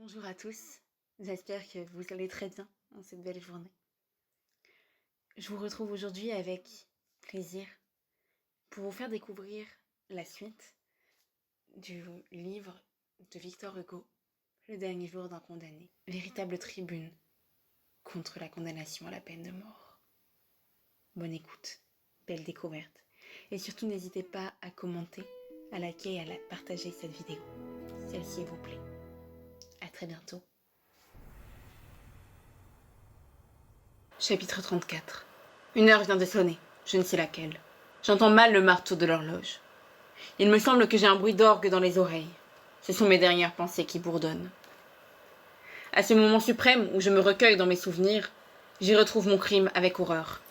Bonjour à tous, j'espère que vous allez très bien en cette belle journée. Je vous retrouve aujourd'hui avec plaisir pour vous faire découvrir la suite du livre de Victor Hugo, Le dernier jour d'un condamné, véritable tribune contre la condamnation à la peine de mort. Bonne écoute, belle découverte, et surtout n'hésitez pas à commenter, à liker et à partager cette vidéo, si celle-ci vous plaît. À très bientôt. Chapitre 34. Une heure vient de sonner, je ne sais laquelle. J'entends mal le marteau de l'horloge. Il me semble que j'ai un bruit d'orgue dans les oreilles. Ce sont mes dernières pensées qui bourdonnent. À ce moment suprême où je me recueille dans mes souvenirs, j'y retrouve mon crime avec horreur.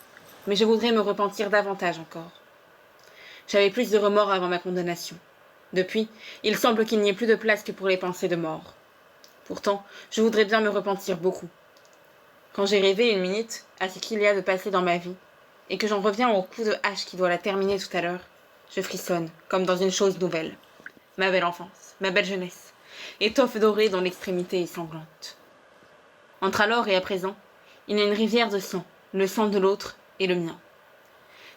Mais je voudrais me repentir davantage encore. J'avais plus de remords avant ma condamnation. Depuis, il semble qu'il n'y ait plus de place que pour les pensées de mort. Pourtant, je voudrais bien me repentir beaucoup. Quand j'ai rêvé une minute à ce qu'il y a de passé dans ma vie, et que j'en reviens au coup de hache qui doit la terminer tout à l'heure, je frissonne, comme dans une chose nouvelle. Ma belle enfance, ma belle jeunesse, étoffe dorée dont l'extrémité est sanglante. Entre alors et à présent, il y a une rivière de sang, le sang de l'autre et le mien.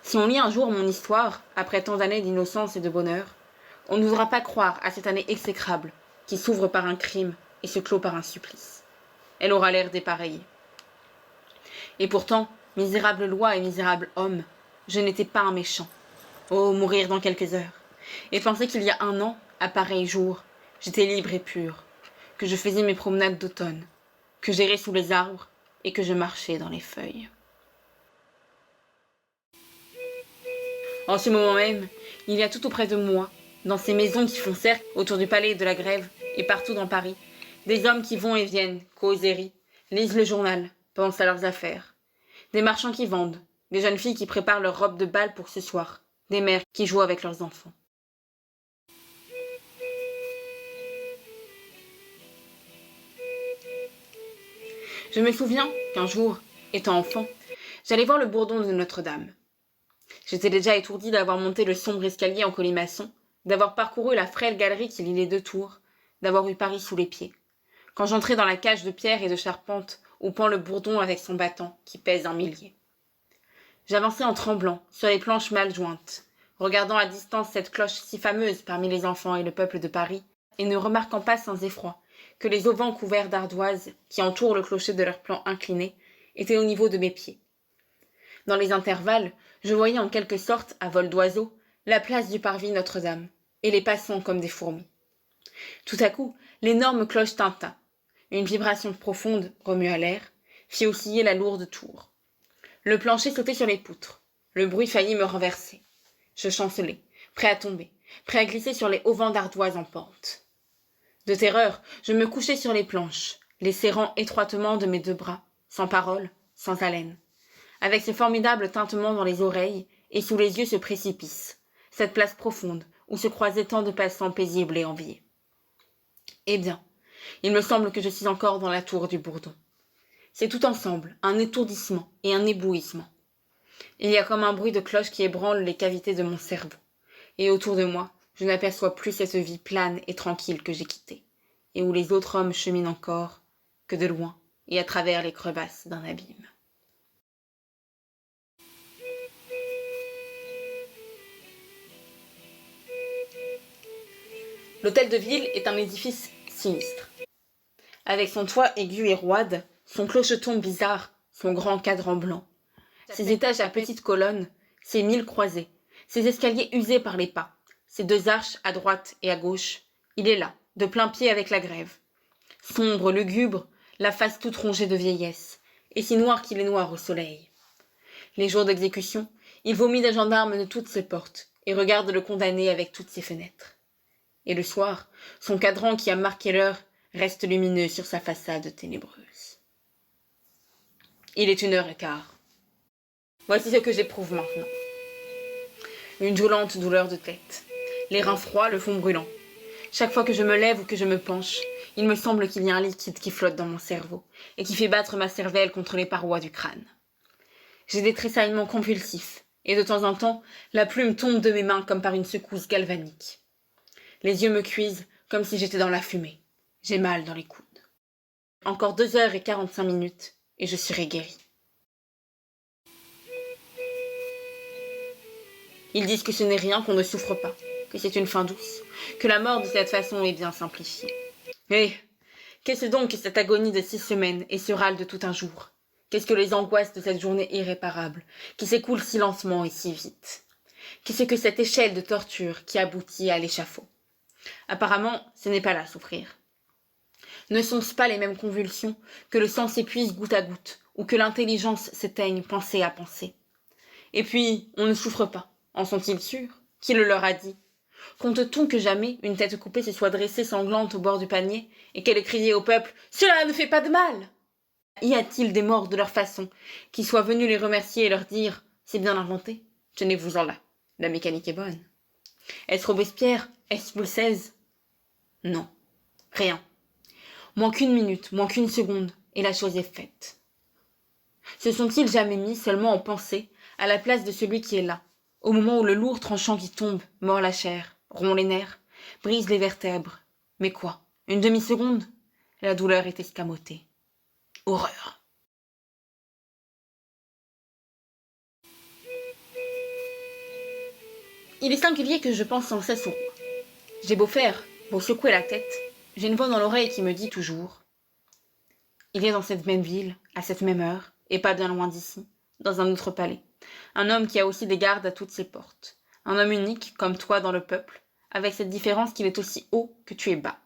Si on lit un jour mon histoire, après tant d'années d'innocence et de bonheur, on n'osera pas croire à cette année exécrable, qui s'ouvre par un crime et se clôt par un supplice. Elle aura l'air dépareillée. Et pourtant, misérable loi et misérable homme, je n'étais pas un méchant. Oh, mourir dans quelques heures. Et penser qu'il y a un an, à pareil jour, j'étais libre et pur, que je faisais mes promenades d'automne, que j'errais sous les arbres et que je marchais dans les feuilles. En ce moment même, il y a tout auprès de moi, dans ces maisons qui font cercle autour du palais de la Grève et partout dans Paris, des hommes qui vont et viennent, causent et rient, lisent le journal, pensent à leurs affaires. Des marchands qui vendent, des jeunes filles qui préparent leurs robes de bal pour ce soir, des mères qui jouent avec leurs enfants. Je me souviens qu'un jour, étant enfant, j'allais voir le bourdon de Notre-Dame. J'étais déjà étourdie d'avoir monté le sombre escalier en colimaçon, d'avoir parcouru la frêle galerie qui lie les deux tours, d'avoir eu Paris sous les pieds. Quand j'entrai dans la cage de pierre et de charpente où pend le bourdon avec son battant qui pèse 1 millier. J'avançai en tremblant, sur les planches mal jointes, regardant à distance cette cloche si fameuse parmi les enfants et le peuple de Paris, et ne remarquant pas sans effroi que les auvents couverts d'ardoises qui entourent le clocher de leur plan incliné étaient au niveau de mes pieds. Dans les intervalles, je voyais en quelque sorte, à vol d'oiseau, la place du parvis Notre-Dame, et les passants comme des fourmis. Tout à coup, l'énorme cloche tinta. Une vibration profonde remua l'air, fit osciller la lourde tour. Le plancher sautait sur les poutres. Le bruit faillit me renverser. Je chancelai, prêt à tomber, prêt à glisser sur les auvents d'ardoise en pente. De terreur, je me couchai sur les planches, les serrant étroitement de mes 2 bras, sans parole, sans haleine. Avec ce formidable tintement dans les oreilles et sous les yeux ce précipice, cette place profonde où se croisaient tant de passants paisibles et enviés. Eh bien, il me semble que je suis encore dans la tour du Bourdon. C'est tout ensemble un étourdissement et un éblouissement. Il y a comme un bruit de cloche qui ébranle les cavités de mon cerveau, et autour de moi, je n'aperçois plus cette vie plane et tranquille que j'ai quittée, et où les autres hommes cheminent encore, que de loin et à travers les crevasses d'un abîme. L'hôtel de ville est un édifice sinistre. Avec son toit aigu et roide, son clocheton bizarre, son grand cadran blanc, ses étages à petites colonnes, ses 1000 croisées, ses escaliers usés par les pas, ses 2 arches à droite et à gauche, il est là, de plain pied avec la Grève. Sombre, lugubre, la face toute rongée de vieillesse, et si noir qu'il est noir au soleil. Les jours d'exécution, il vomit des gendarmes de toutes ses portes, et regarde le condamné avec toutes ses fenêtres. Et le soir, son cadran qui a marqué l'heure reste lumineux sur sa façade ténébreuse. Il est 1h15. Voici ce que j'éprouve maintenant. Une violente douleur de tête. Les reins froids, le fond brûlant. Chaque fois que je me lève ou que je me penche, il me semble qu'il y a un liquide qui flotte dans mon cerveau et qui fait battre ma cervelle contre les parois du crâne. J'ai des tressaillements convulsifs et de temps en temps, la plume tombe de mes mains comme par une secousse galvanique. Les yeux me cuisent comme si j'étais dans la fumée. J'ai mal dans les coudes. encore 2 h 45, et je serai guéri. Ils disent que ce n'est rien, qu'on ne souffre pas, que c'est une fin douce, que la mort de cette façon est bien simplifiée. Mais qu'est-ce donc que cette agonie de 6 semaines et ce râle de tout un jour? Qu'est-ce que les angoisses de cette journée irréparable, qui s'écoule si lentement et si vite? Qu'est-ce que cette échelle de torture qui aboutit à l'échafaud? Apparemment, ce n'est pas là souffrir. Ne sont-ce pas les mêmes convulsions, que le sang s'épuise goutte à goutte, ou que l'intelligence s'éteigne pensée à pensée? Et puis, on ne souffre pas. En sont-ils sûrs? Qui le leur a dit? Compte-t-on que jamais une tête coupée se soit dressée sanglante au bord du panier, et qu'elle ait crié au peuple « Cela ne fait pas de mal !» Y a-t-il des morts de leur façon, qui soient venus les remercier et leur dire « C'est bien inventé, tenez-vous-en là, la mécanique est bonne ». Est-ce Robespierre? Est-ce Jules XVI? Non, rien. Moins qu'une minute, moins qu'une seconde, et la chose est faite. Se sont-ils jamais mis seulement en pensée à la place de celui qui est là, au moment où le lourd tranchant qui tombe mord la chair, rompt les nerfs, brise les vertèbres? Mais quoi? Une demi-seconde? La douleur est escamotée. Horreur! Il est singulier que je pense sans cesse au roi. J'ai beau faire, beau secouer la tête, j'ai une voix dans l'oreille qui me dit toujours « Il est dans cette même ville, à cette même heure, et pas bien loin d'ici, dans un autre palais, un homme qui a aussi des gardes à toutes ses portes, un homme unique, comme toi dans le peuple, avec cette différence qu'il est aussi haut que tu es bas.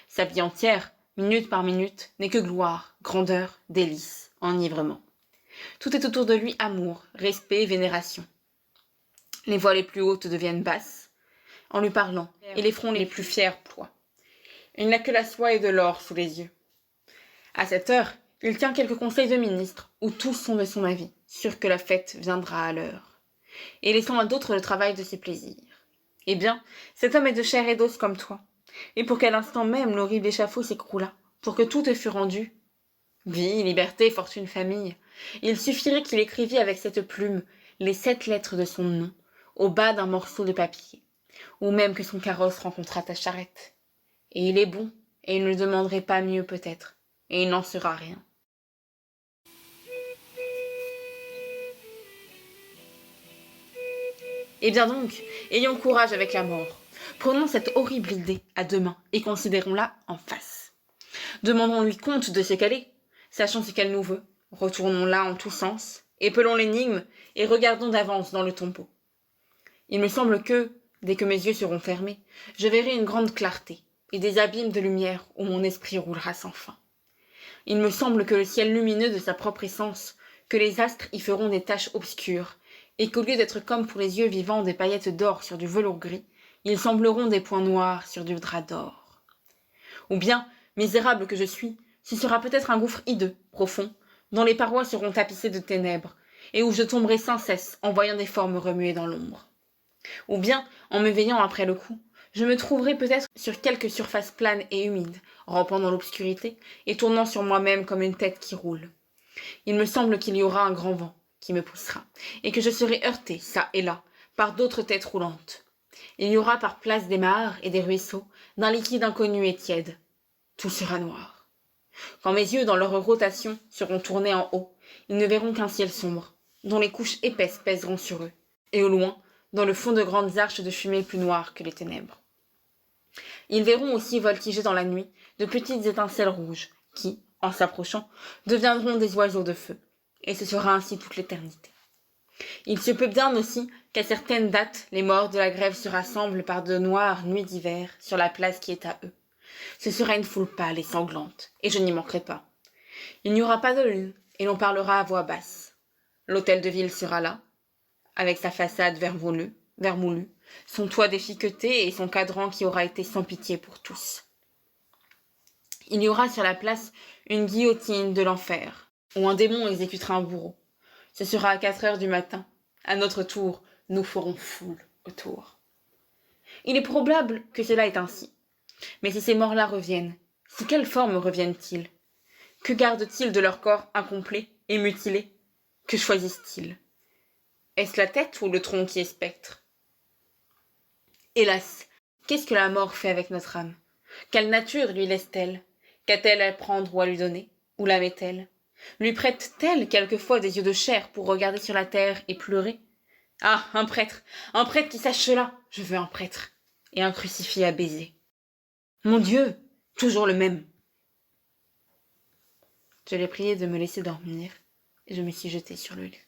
Sa vie entière, minute par minute, n'est que gloire, grandeur, délices, enivrement. Tout est autour de lui amour, respect, vénération. Les voix les plus hautes deviennent basses, en lui parlant, et les fronts les plus fiers ploient. Il n'a que la soie et de l'or sous les yeux. À cette heure, il tient quelques conseils de ministres, où tous sont de son avis, sûrs que la fête viendra à l'heure, et laissant à d'autres le travail de ses plaisirs. Eh bien, cet homme est de chair et d'os comme toi, et pour quel instant même l'horrible échafaud s'écroula, pour que tout te fût rendu? Vie, liberté, fortune, famille. Il suffirait qu'il écrivît avec cette plume les 7 lettres de son nom, au bas d'un morceau de papier, ou même que son carrosse rencontrât ta charrette. Et il est bon, et il ne demanderait pas mieux peut-être, et il n'en sera rien. Eh bien donc, ayons courage avec la mort. Prenons cette horrible idée à deux mains, et considérons-la en face. Demandons-lui compte de ce qu'elle est, sachons ce qu'elle nous veut, retournons-la en tous sens, épelons l'énigme, et regardons d'avance dans le tombeau. Il me semble que, dès que mes yeux seront fermés, je verrai une grande clarté, et des abîmes de lumière où mon esprit roulera sans fin. Il me semble que le ciel lumineux de sa propre essence, que les astres y feront des taches obscures, et qu'au lieu d'être comme pour les yeux vivants des paillettes d'or sur du velours gris, ils sembleront des points noirs sur du drap d'or. Ou bien, misérable que je suis, ce sera peut-être un gouffre hideux, profond, dont les parois seront tapissées de ténèbres, et où je tomberai sans cesse en voyant des formes remuer dans l'ombre. Ou bien, en m'éveillant après le coup, je me trouverai peut-être sur quelque surface plane et humide, rampant dans l'obscurité, et tournant sur moi-même comme une tête qui roule. Il me semble qu'il y aura un grand vent qui me poussera, et que je serai heurté, çà et là, par d'autres têtes roulantes. Il y aura par place des mares et des ruisseaux, d'un liquide inconnu et tiède. Tout sera noir. Quand mes yeux, dans leur rotation, seront tournés en haut, ils ne verront qu'un ciel sombre, dont les couches épaisses pèseront sur eux, et au loin, dans le fond de grandes arches de fumée plus noires que les ténèbres. Ils verront aussi voltiger dans la nuit de petites étincelles rouges, qui, en s'approchant, deviendront des oiseaux de feu, et ce sera ainsi toute l'éternité. Il se peut bien aussi qu'à certaines dates, les morts de la grève se rassemblent par de noires nuits d'hiver sur la place qui est à eux. Ce sera une foule pâle et sanglante, et je n'y manquerai pas. Il n'y aura pas de lune, et l'on parlera à voix basse. L'hôtel de ville sera là, avec sa façade vermoulue, son toit déchiqueté et son cadran qui aura été sans pitié pour tous. Il y aura sur la place une guillotine de l'enfer, où un démon exécutera un bourreau. Ce sera à 4 heures du matin. À notre tour, nous ferons foule autour. Il est probable que cela est ainsi. Mais si ces morts-là reviennent, sous quelle forme reviennent-ils? Que gardent-ils de leur corps incomplet et mutilé? Que choisissent-ils? Est-ce la tête ou le tronc qui est spectre? Hélas, qu'est-ce que la mort fait avec notre âme? Quelle nature lui laisse-t-elle? Qu'a-t-elle à prendre ou à lui donner? Où la met-elle? Lui prête-t-elle quelquefois des yeux de chair pour regarder sur la terre et pleurer? Ah, un prêtre qui sache cela! Je veux un prêtre, et un crucifix à baiser. Mon Dieu! Toujours le même! Je l'ai prié de me laisser dormir, et je me suis jetée sur le lit.